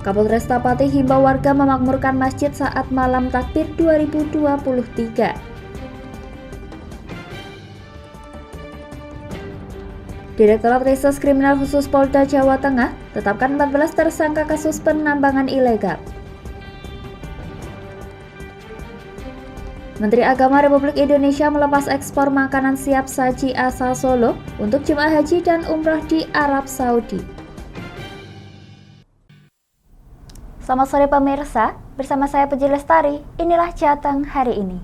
Kapolresta Pati himbau warga memakmurkan masjid saat malam takbir 2023. Direktorat Reserse Kriminal Khusus Polda Jawa Tengah tetapkan 14 tersangka kasus penambangan ilegal. Menteri Agama Republik Indonesia melepas ekspor makanan siap saji asal Solo untuk jemaah haji dan umrah di Arab Saudi. Selamat sore pemirsa, bersama saya Puji Lestari, inilah Jateng hari ini.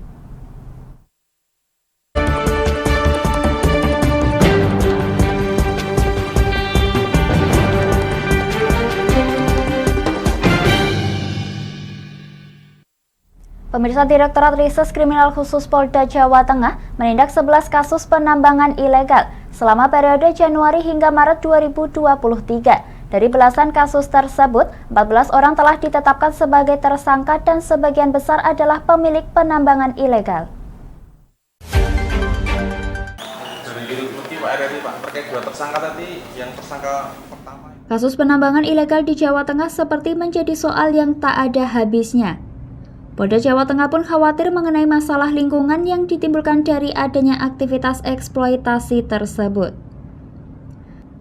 Pemirsa, Direktorat Reserse Kriminal Khusus Polda Jawa Tengah menindak 11 kasus penambangan ilegal selama periode Januari hingga Maret 2023. Dari belasan kasus tersebut, 14 orang telah ditetapkan sebagai tersangka dan sebagian besar adalah pemilik penambangan ilegal. Terkait dua tersangka tadi, yang tersangka pertama. Kasus penambangan ilegal di Jawa Tengah seperti menjadi soal yang tak ada habisnya. Polda Jawa Tengah pun khawatir mengenai masalah lingkungan yang ditimbulkan dari adanya aktivitas eksploitasi tersebut.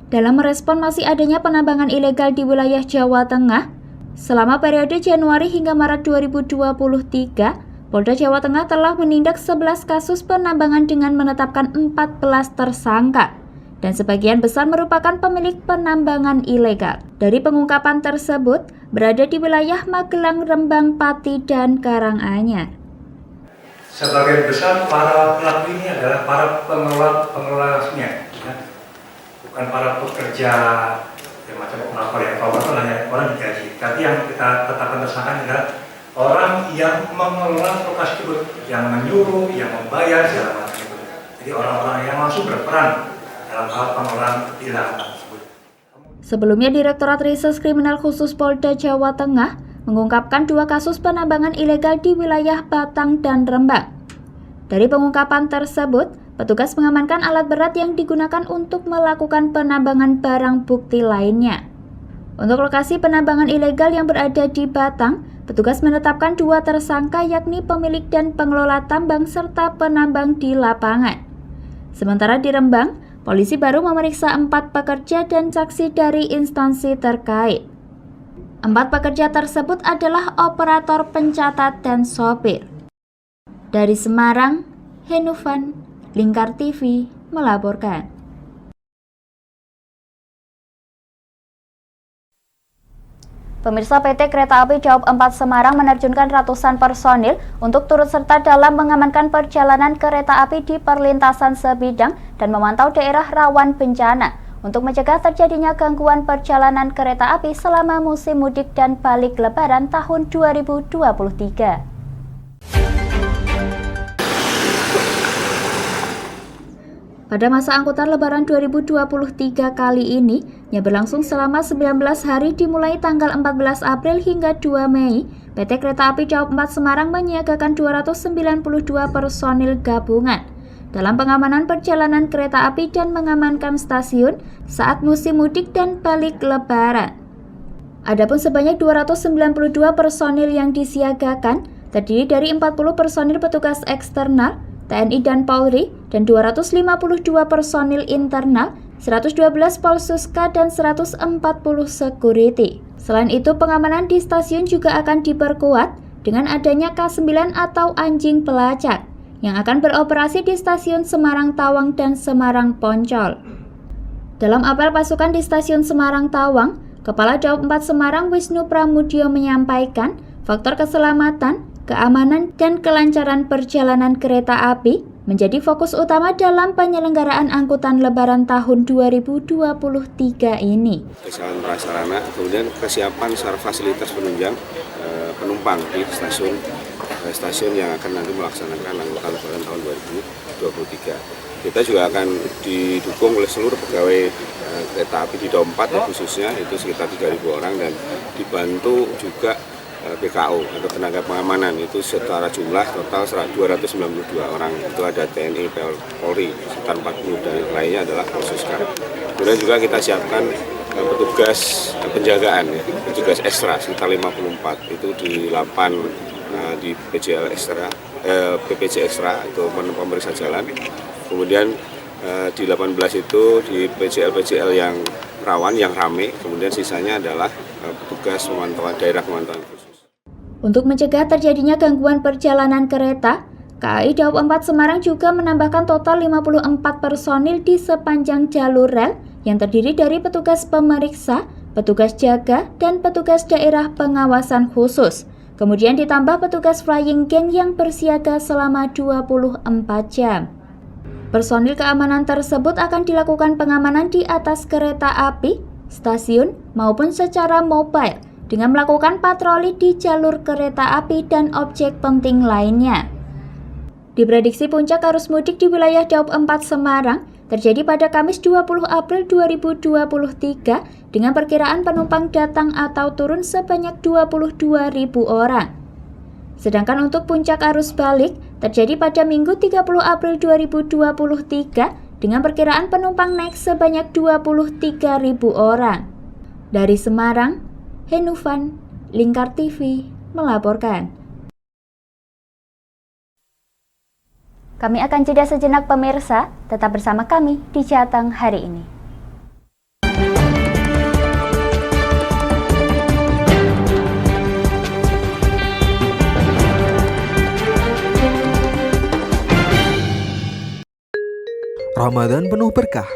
Dalam merespon masih adanya penambangan ilegal di wilayah Jawa Tengah, selama periode Januari hingga Maret 2023, Polda Jawa Tengah telah menindak 11 kasus penambangan dengan menetapkan 14 tersangka, dan sebagian besar merupakan pemilik penambangan ilegal. Dari pengungkapan tersebut, berada di wilayah Magelang, Rembang, Pati, dan Karanganyar. Sebagian besar para pelaku ini adalah para pengelolanya, bukan para pekerja macam operator ya. Kalau itu hanya orang digaji. Tapi yang kita tetapkan tersangka adalah orang yang mengelola lokasi tersebut, yang menyuruh, yang membayar segala macam itu. Jadi orang-orang yang langsung berperan dalam hal pengelolaan di lapangan tersebut. Sebelumnya, Direktorat Reserse Kriminal Khusus Polda Jawa Tengah mengungkapkan 2 kasus penambangan ilegal di wilayah Batang dan Rembang. Dari pengungkapan tersebut, petugas mengamankan alat berat yang digunakan untuk melakukan penambangan barang bukti lainnya. Untuk lokasi penambangan ilegal yang berada di Batang, petugas menetapkan 2 tersangka yakni pemilik dan pengelola tambang serta penambang di lapangan. Sementara di Rembang, polisi baru memeriksa 4 pekerja dan saksi dari instansi terkait. 4 pekerja tersebut adalah operator pencatat dan sopir. Dari Semarang, Henufan, Lingkar TV melaporkan. Pemirsa, PT Kereta Api Daup 4 Semarang menerjunkan ratusan personil untuk turut serta dalam mengamankan perjalanan kereta api di perlintasan sebidang dan memantau daerah rawan bencana untuk mencegah terjadinya gangguan perjalanan kereta api selama musim mudik dan balik lebaran tahun 2023. Pada masa angkutan Lebaran 2023 kali ini, yang berlangsung selama 19 hari dimulai tanggal 14 April hingga 2 Mei, PT Kereta Api Daup 4 Semarang menyiagakan 292 personil gabungan dalam pengamanan perjalanan kereta api dan mengamankan stasiun saat musim mudik dan balik Lebaran. Adapun sebanyak 292 personil yang disiagakan terdiri dari 40 personil petugas eksternal, TNI dan Polri, dan 252 personil internal, 112 Polsuska, dan 140 security. Selain itu, pengamanan di stasiun juga akan diperkuat dengan adanya K9 atau anjing pelacak yang akan beroperasi di stasiun Semarang Tawang dan Semarang Poncol. Dalam apel pasukan di stasiun Semarang Tawang, Kepala Daup 4 Semarang Wisnu Pramudyo menyampaikan faktor keselamatan, keamanan, dan kelancaran perjalanan kereta api menjadi fokus utama dalam penyelenggaraan angkutan Lebaran tahun 2023 ini. Kesalahan prasarana, kemudian kesiapan secara fasilitas penunjang penumpang di stasiun yang akan nanti melaksanakan angkutan Lebaran tahun 2023. Kita juga akan didukung oleh seluruh pegawai kereta api di Daup 4 khususnya, itu sekitar 3.000 orang, dan dibantu juga PKO atau tenaga pengamanan itu secara jumlah total 292 orang. Itu ada TNI, Polri sekitar 40 dan lainnya adalah Polsuska. Kemudian juga kita siapkan petugas penjagaan ya, petugas ekstra sekitar 54 itu di 8 di PJL ekstra, PPJ ekstra itu pemeriksa jalan. Kemudian di 18 itu di PJL yang rawan, yang rame. Kemudian sisanya adalah petugas pemantauan daerah pemantauan khusus. Untuk mencegah terjadinya gangguan perjalanan kereta, KAI Daob 4 Semarang juga menambahkan total 54 personil di sepanjang jalur rel yang terdiri dari petugas pemeriksa, petugas jaga, dan petugas daerah pengawasan khusus. Kemudian ditambah petugas flying gang yang bersiaga selama 24 jam. Personil keamanan tersebut akan dilakukan pengamanan di atas kereta api, stasiun, maupun secara mobile dengan melakukan patroli di jalur kereta api dan objek penting lainnya. Diprediksi puncak arus mudik di wilayah Daob 4 Semarang terjadi pada Kamis 20 April 2023 dengan perkiraan penumpang datang atau turun sebanyak 22.000 orang. Sedangkan untuk puncak arus balik terjadi pada Minggu 30 April 2023 dengan perkiraan penumpang naik sebanyak 23.000 orang. Dari Semarang, Henufan, Lingkar TV melaporkan. Kami akan jeda sejenak pemirsa, tetap bersama kami di Jateng hari ini. Ramadan penuh berkah.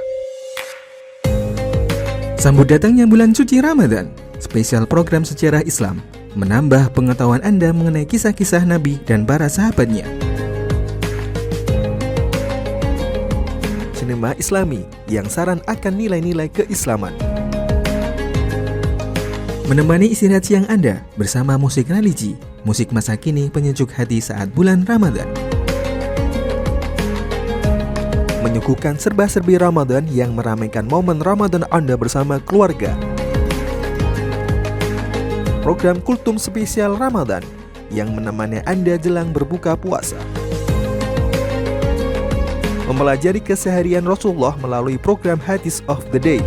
Sambut datangnya bulan suci Ramadan, spesial program sejarah Islam, menambah pengetahuan Anda mengenai kisah-kisah Nabi dan para sahabatnya. Sinema Islami yang saran akan nilai-nilai keislaman. Menemani istirahat siang Anda bersama musik religi, musik masa kini penyejuk hati saat bulan Ramadan. Menyuguhkan serba-serbi Ramadan yang meramaikan momen Ramadan Anda bersama keluarga. Program Kultum Spesial Ramadan yang menemani Anda jelang berbuka puasa. Mempelajari keseharian Rasulullah melalui program Hadis of the Day.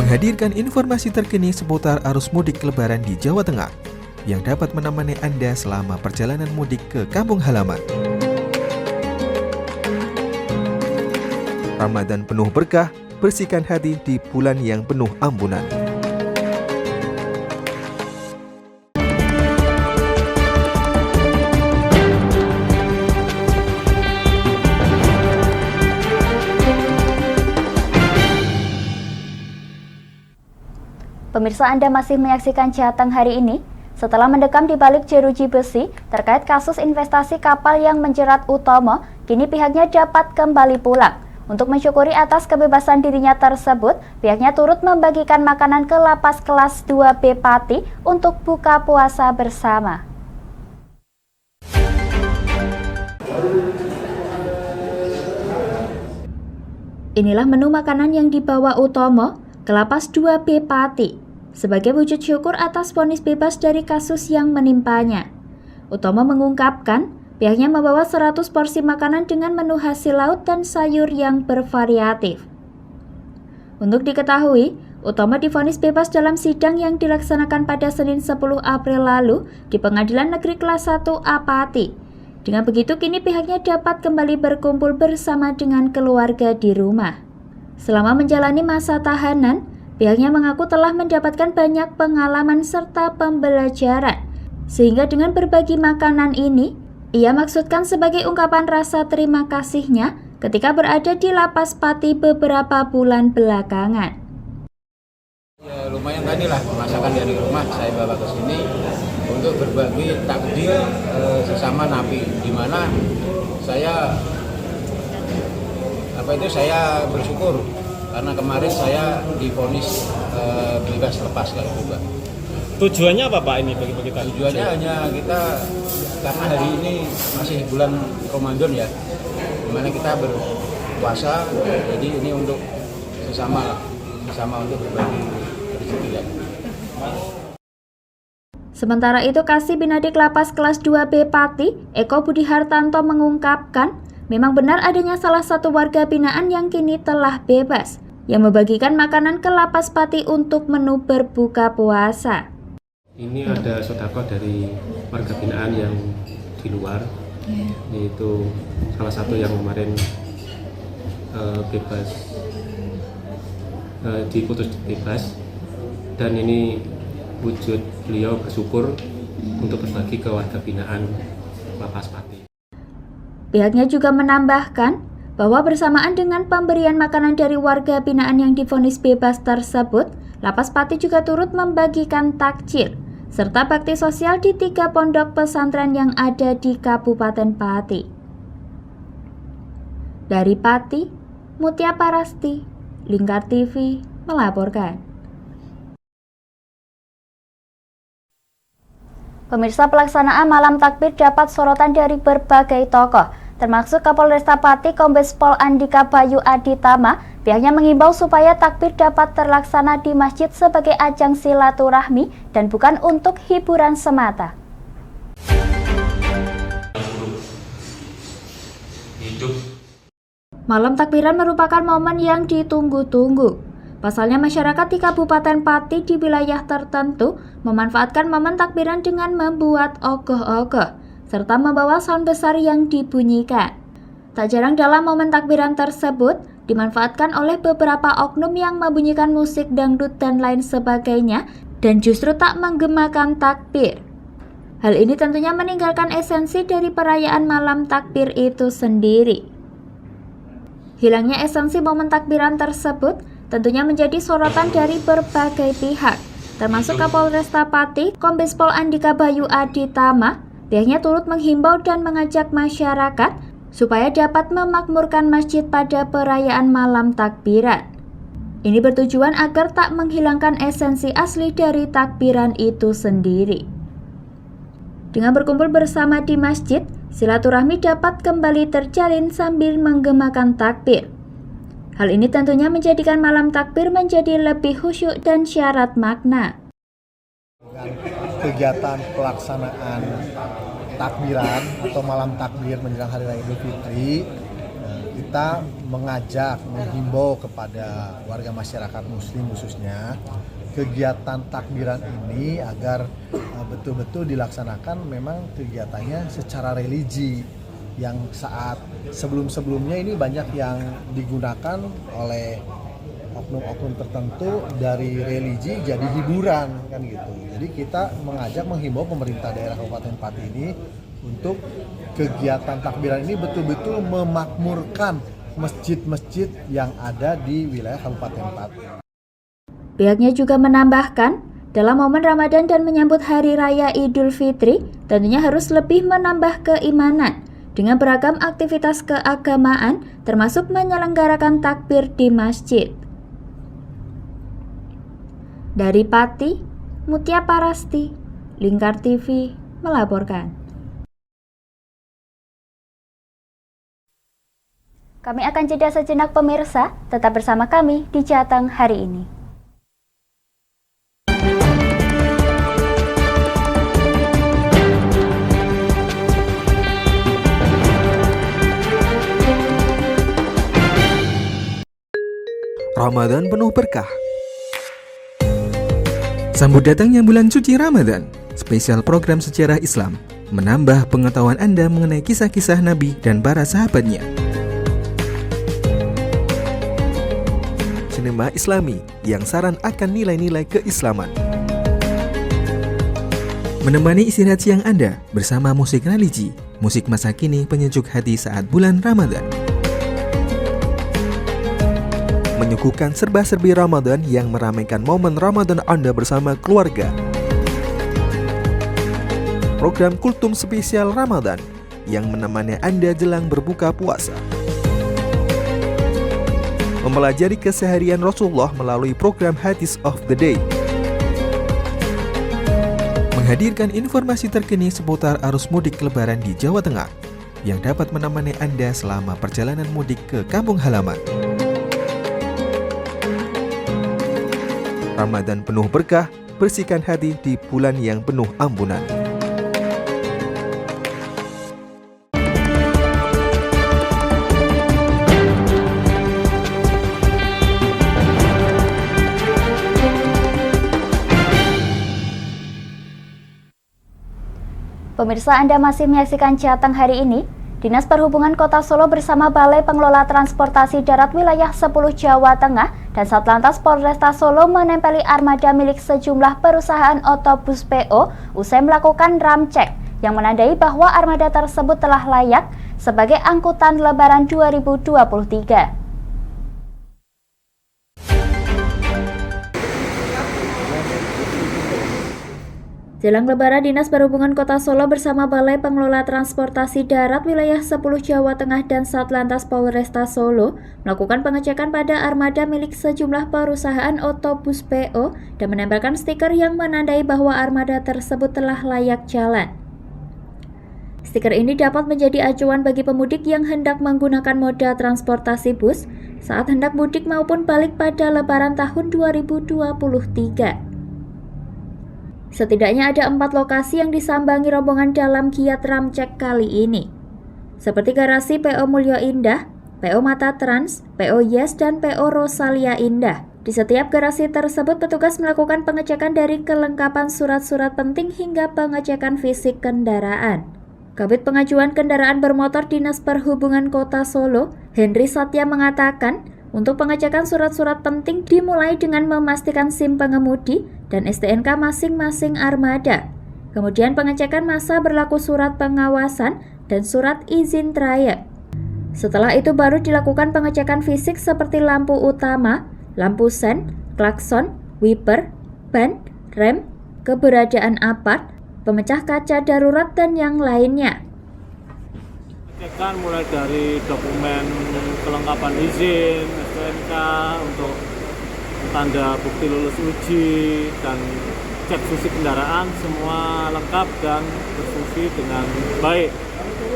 Menghadirkan informasi terkini seputar arus mudik Lebaran di Jawa Tengah yang dapat menemani Anda selama perjalanan mudik ke kampung halaman. Ramadan penuh berkah, bersihkan hati di bulan yang penuh ampunan. Pemirsa, Anda masih menyaksikan Jateng hari ini. Setelah mendekam di balik jeruji besi terkait kasus investasi kapal yang menjerat Utomo, kini pihaknya dapat kembali pulang. Untuk mensyukuri atas kebebasan dirinya tersebut, pihaknya turut membagikan makanan ke lapas kelas 2B Pati untuk buka puasa bersama. Inilah menu makanan yang dibawa Utomo ke lapas 2B Pati sebagai wujud syukur atas vonis bebas dari kasus yang menimpanya. Utomo mengungkapkan pihaknya membawa 100 porsi makanan dengan menu hasil laut dan sayur yang bervariatif. Untuk diketahui, Utomo divonis bebas dalam sidang yang dilaksanakan pada Senin 10 April lalu di Pengadilan Negeri Kelas 1A Pati. Dengan begitu, kini pihaknya dapat kembali berkumpul bersama dengan keluarga di rumah. Selama menjalani masa tahanan, pihaknya mengaku telah mendapatkan banyak pengalaman serta pembelajaran, sehingga dengan berbagi makanan ini, ia maksudkan sebagai ungkapan rasa terima kasihnya ketika berada di lapas Pati beberapa bulan belakangan. Ya lumayan tadi lah, masakan dari rumah saya bawa ke sini untuk berbagi takdir sesama napi, di mana saya saya bersyukur karena kemarin saya divonis bebas lepas kalau juga. Tujuannya apa Pak ini bagi kita? Tujuannya hanya kita karena hari ini masih bulan Ramadan ya, dimana kita berpuasa, jadi ini untuk sesama untuk berbagi rezeki ya. Sementara itu, Kasih Binadik Lapas Kelas 2B Pati, Eko Budi Hartanto mengungkapkan, memang benar adanya salah satu warga binaan yang kini telah bebas, yang membagikan makanan ke lapas Pati untuk menu berbuka puasa. Ini ada sedekah dari warga binaan yang di luar, yaitu salah satu yang kemarin diputus bebas, dan ini wujud beliau bersyukur untuk berbagi ke warga binaan Lapas Pati. Pihaknya juga menambahkan bahwa bersamaan dengan pemberian makanan dari warga binaan yang divonis bebas tersebut, Lapas Pati juga turut membagikan takjil serta bakti sosial di 3 pondok pesantren yang ada di Kabupaten Pati. Dari Pati, Mutia Parasti, Lingkar TV melaporkan. Pemirsa, pelaksanaan malam takbir dapat sorotan dari berbagai tokoh, termasuk Kapolresta Pati Kombes Pol Andika Bayu Aditama. Pihaknya mengimbau supaya takbir dapat terlaksana di masjid sebagai ajang silaturahmi dan bukan untuk hiburan semata. Malam takbiran merupakan momen yang ditunggu-tunggu. Pasalnya masyarakat di Kabupaten Pati di wilayah tertentu memanfaatkan momen takbiran dengan membuat ogoh-ogoh serta membawa sound besar yang dibunyikan. Tak jarang dalam momen takbiran tersebut dimanfaatkan oleh beberapa oknum yang membunyikan musik dangdut dan lain sebagainya dan justru tak menggemakan takbir. Hal ini tentunya meninggalkan esensi dari perayaan malam takbir itu sendiri. Hilangnya esensi momen takbiran tersebut tentunya menjadi sorotan dari berbagai pihak, termasuk Kapolresta Pati Kombes Pol Andika Bayu Aditama. Pihaknya turut menghimbau dan mengajak masyarakat supaya dapat memakmurkan masjid pada perayaan malam takbiran. Ini bertujuan agar tak menghilangkan esensi asli dari takbiran itu sendiri. Dengan berkumpul bersama di masjid, silaturahmi dapat kembali terjalin sambil menggemakan takbir. Hal ini tentunya menjadikan malam takbir menjadi lebih khusyuk dan syarat makna. Kegiatan pelaksanaan takbiran atau malam takbir menjelang Hari Raya Idul Fitri, kita mengajak, menghimbau kepada warga masyarakat muslim khususnya kegiatan takbiran ini agar betul-betul dilaksanakan memang kegiatannya secara religi, yang saat sebelum-sebelumnya ini banyak yang digunakan oleh oknum-oknum tertentu dari religi jadi hiburan kan gitu. Jadi kita mengajak, menghimbau pemerintah daerah Kabupaten Pati ini untuk kegiatan takbiran ini betul-betul memakmurkan masjid-masjid yang ada di wilayah Kabupaten Pati. Pihaknya juga menambahkan, dalam momen Ramadan dan menyambut Hari Raya Idul Fitri, tentunya harus lebih menambah keimanan dengan beragam aktivitas keagamaan, termasuk menyelenggarakan takbir di masjid. Dari Pati, Mutia Parasti, Lingkar TV melaporkan. Kami akan jeda sejenak pemirsa, tetap bersama kami di Jateng hari ini. Ramadan penuh berkah. Sambut datangnya bulan suci Ramadan. Spesial program sejarah Islam menambah pengetahuan Anda mengenai kisah-kisah Nabi dan para sahabatnya. Sinema Islami yang saran akan nilai-nilai keislaman. Menemani istirahat siang Anda bersama musik religi, musik masa kini penyejuk hati saat bulan Ramadan. Menyuguhkan serba-serbi Ramadan yang meramaikan momen Ramadan Anda bersama keluarga. Program Kultum Spesial Ramadan yang menemani Anda jelang berbuka puasa. Mempelajari keseharian Rasulullah melalui program Hadis of the Day. Menghadirkan informasi terkini seputar arus mudik Lebaran di Jawa Tengah yang dapat menemani Anda selama perjalanan mudik ke kampung halaman. Ramadan penuh berkah, bersihkan hati di bulan yang penuh ampunan. Pemirsa, Anda masih menyaksikan Jateng hari ini. Dinas Perhubungan Kota Solo bersama Balai Pengelola Transportasi Darat Wilayah 10 Jawa Tengah dan Satlantas Polresta Solo menempeli armada milik sejumlah perusahaan otobus PO usai melakukan ramcek yang menandai bahwa armada tersebut telah layak sebagai angkutan Lebaran 2023. Jelang Lebaran, Dinas Perhubungan Kota Solo bersama Balai Pengelola Transportasi Darat Wilayah 10 Jawa Tengah dan Satlantas Polresta Solo melakukan pengecekan pada armada milik sejumlah perusahaan otobus PO dan menempelkan stiker yang menandai bahwa armada tersebut telah layak jalan. Stiker ini dapat menjadi acuan bagi pemudik yang hendak menggunakan moda transportasi bus saat hendak mudik maupun balik pada Lebaran tahun 2023. Setidaknya ada 4 lokasi yang disambangi rombongan dalam giat ramcek kali ini, seperti garasi PO Mulyo Indah, PO Mata Trans, PO Yes, dan PO Rosalia Indah. Di setiap garasi tersebut, petugas melakukan pengecekan dari kelengkapan surat-surat penting hingga pengecekan fisik kendaraan. Kabid Pengajuan Kendaraan Bermotor Dinas Perhubungan Kota Solo, Henry Satya mengatakan, untuk pengecekan surat-surat penting dimulai dengan memastikan SIM pengemudi dan STNK masing-masing armada. Kemudian pengecekan masa berlaku surat pengawasan dan surat izin trayek. Setelah itu baru dilakukan pengecekan fisik seperti lampu utama, lampu sen, klakson, wiper, ban, rem, keberadaan apart, pemecah kaca darurat, dan yang lainnya. Pengecekan mulai dari dokumen kelengkapan izin, STNK untuk tanda bukti lulus uji, dan cek fisik kendaraan semua lengkap dan berfungsi dengan baik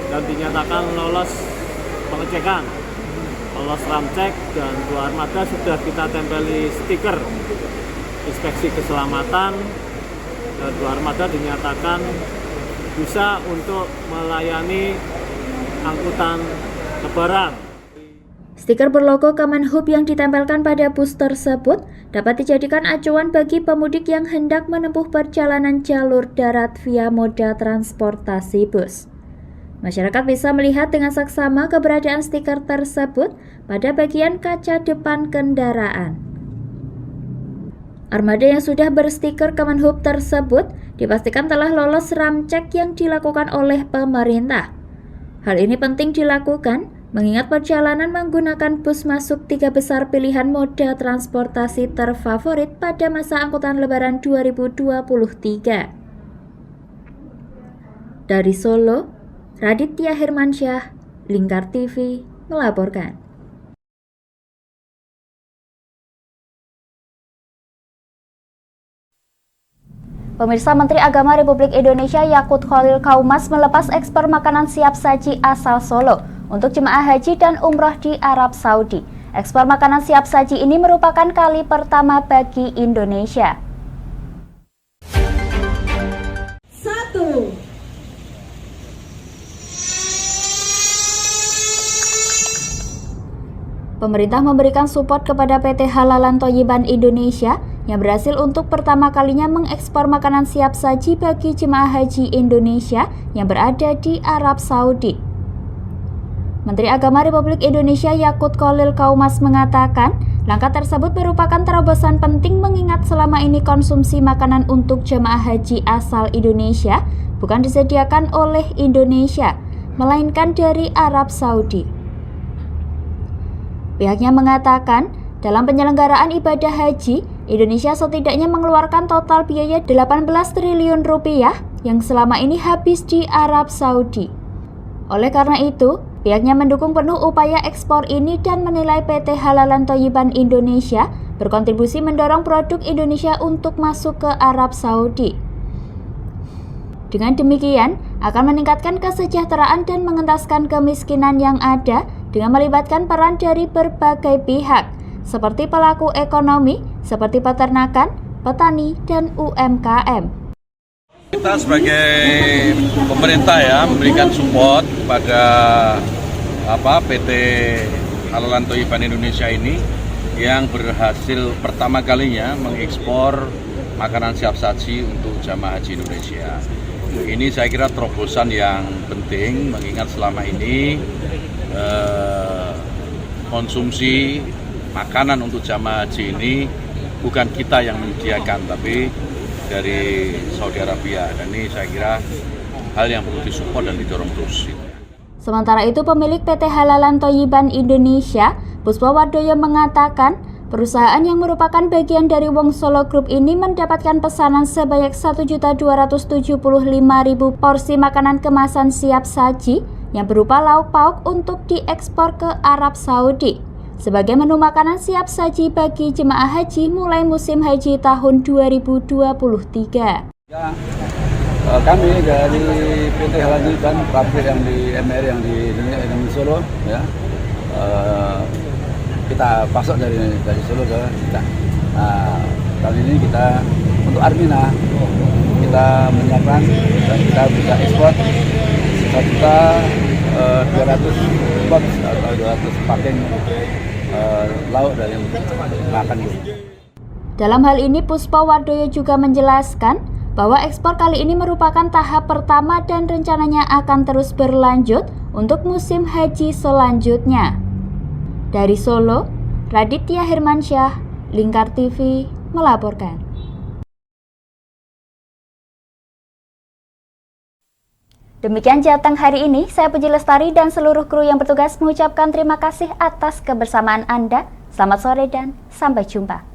dan dinyatakan lolos pengecekan, lolos ramcek, dan 2 armada sudah kita tempeli stiker inspeksi keselamatan dan 2 armada dinyatakan bisa untuk melayani angkutan Lebaran. Stiker berlogo Kemenhub yang ditempelkan pada bus tersebut dapat dijadikan acuan bagi pemudik yang hendak menempuh perjalanan jalur darat via moda transportasi bus. Masyarakat bisa melihat dengan saksama keberadaan stiker tersebut pada bagian kaca depan kendaraan. Armada yang sudah berstiker Kemenhub tersebut dipastikan telah lolos ramcek yang dilakukan oleh pemerintah. Hal ini penting dilakukan mengingat perjalanan menggunakan bus masuk 3 besar pilihan moda transportasi terfavorit pada masa angkutan Lebaran 2023. Dari Solo, Raditya Hermansyah, Lingkar TV melaporkan. Pemirsa, Menteri Agama Republik Indonesia Yakut Khalil Kaumas melepas ekspor makanan siap saji asal Solo untuk jemaah haji dan umroh di Arab Saudi. Ekspor makanan siap saji ini merupakan kali pertama bagi Indonesia. Pemerintah memberikan support kepada PT Halalan Thayyiban Indonesia yang berhasil untuk pertama kalinya mengekspor makanan siap saji bagi jemaah haji Indonesia yang berada di Arab Saudi. Menteri Agama Republik Indonesia Yakut Khalil Kaumas mengatakan, langkah tersebut merupakan terobosan penting mengingat selama ini konsumsi makanan untuk jemaah haji asal Indonesia bukan disediakan oleh Indonesia, melainkan dari Arab Saudi. Pihaknya mengatakan, dalam penyelenggaraan ibadah haji, Indonesia setidaknya mengeluarkan total biaya 18 triliun rupiah yang selama ini habis di Arab Saudi. Oleh karena itu, pihaknya mendukung penuh upaya ekspor ini dan menilai PT Halalan Thayyiban Indonesia berkontribusi mendorong produk Indonesia untuk masuk ke Arab Saudi. Dengan demikian, akan meningkatkan kesejahteraan dan mengentaskan kemiskinan yang ada dengan melibatkan peran dari berbagai pihak, seperti pelaku ekonomi, seperti peternakan, petani, dan UMKM. Kita sebagai pemerintah ya memberikan support kepada PT Halalan Thayyiban Indonesia ini yang berhasil pertama kalinya mengekspor makanan siap saji untuk jamaah haji Indonesia. Ini saya kira terobosan yang penting, mengingat selama ini konsumsi makanan untuk jamaah haji ini bukan kita yang menyediakan, tapi dari Saudi Arabia. Dan ini saya kira hal yang perlu disupport dan didorong terus. Sementara itu, pemilik PT Halalan Thoyiban Indonesia, Puspa Wardoyo mengatakan, perusahaan yang merupakan bagian dari Wong Solo Group ini mendapatkan pesanan sebanyak 1.275.000 porsi makanan kemasan siap saji yang berupa lauk pauk untuk diekspor ke Arab Saudi sebagai menu makanan siap saji bagi jemaah haji mulai musim haji tahun 2023. Ya, kami dari PT Halalan Thoyiban, pabrik yang di MR yang di Solo, ya, kita pasok dari Solo ke kita. Kali ini kita untuk Armina kita menyiapkan dan kita bisa ekspor 1.200 box atau 200 packing lauk dari makan itu. Dalam hal ini, Puspa Wardoyo juga menjelaskan bahwa ekspor kali ini merupakan tahap pertama dan rencananya akan terus berlanjut untuk musim haji selanjutnya. Dari Solo, Raditya Hermansyah, Lingkar TV melaporkan. Demikian Jateng hari ini, saya Puji Lestari dan seluruh kru yang bertugas mengucapkan terima kasih atas kebersamaan Anda. Selamat sore dan sampai jumpa.